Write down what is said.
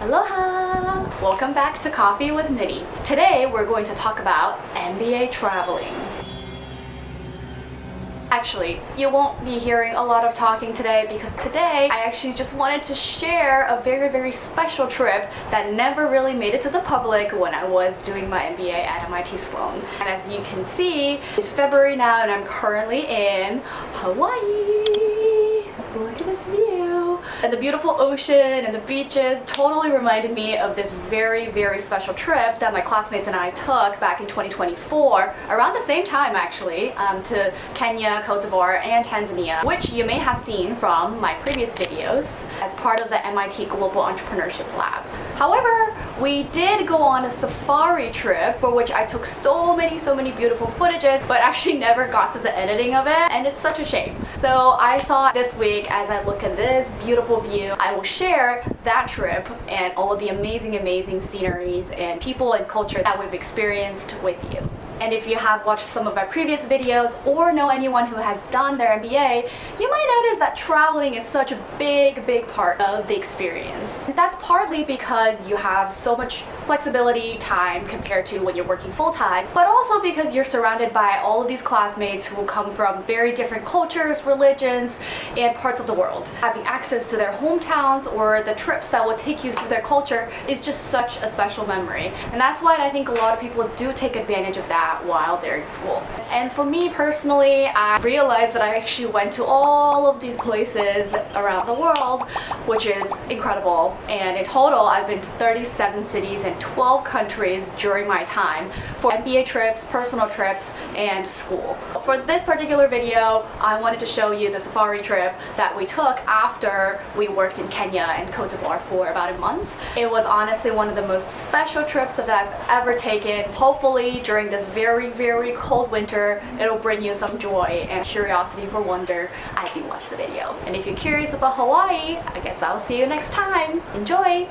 Aloha! Welcome back to Coffee with Minnie. Today we're going to talk about MBA traveling. Actually, you won't be hearing a lot of talking today because today I actually just wanted to share a very special trip that never really made it to the public when I was doing my MBA at MIT Sloan. And as you can see, it's February now and I'm currently in Hawaii. Look at this view. And the beautiful ocean and the beaches totally reminded me of this very special trip that my classmates and I took back in 2024, around the same time actually, to Kenya, Cote and Tanzania, which you may have seen from my previous videos as part of the MIT Global Entrepreneurship Lab. However, we did go on a safari trip for which I took so many beautiful footages, but actually never got to the editing of it, and it's such a shame. So I thought this week, as I look at this beautiful view, I will share that trip and all of the amazing sceneries and people and culture that we've experienced with you. And if you have watched some of my previous videos or know anyone who has done their MBA, you might notice that traveling is such a big part of the experience. And that's partly because you have so much flexibility time compared to when you're working full-time, but also because you're surrounded by all of these classmates who come from very different cultures, religions, and parts of the world. Having access to their hometowns or the trips that will take you through their culture is just such a special memory. And that's why I think a lot of people do take advantage of that while they're in school. And for me personally, I realized that I actually went to all of these places around the world, which is incredible. And in total, I've been to 37 cities and 12 countries during my time for MBA trips, personal trips, and school. For this particular video, I wanted to show you the safari trip that we took after we worked in Kenya and Cote for about a month. It was honestly one of the most special trips that I've ever taken. Hopefully during this very cold winter, it'll bring you some joy and curiosity for wonder as you watch the video. And if you're curious about Hawaii, I guess I'll see you next time. Enjoy!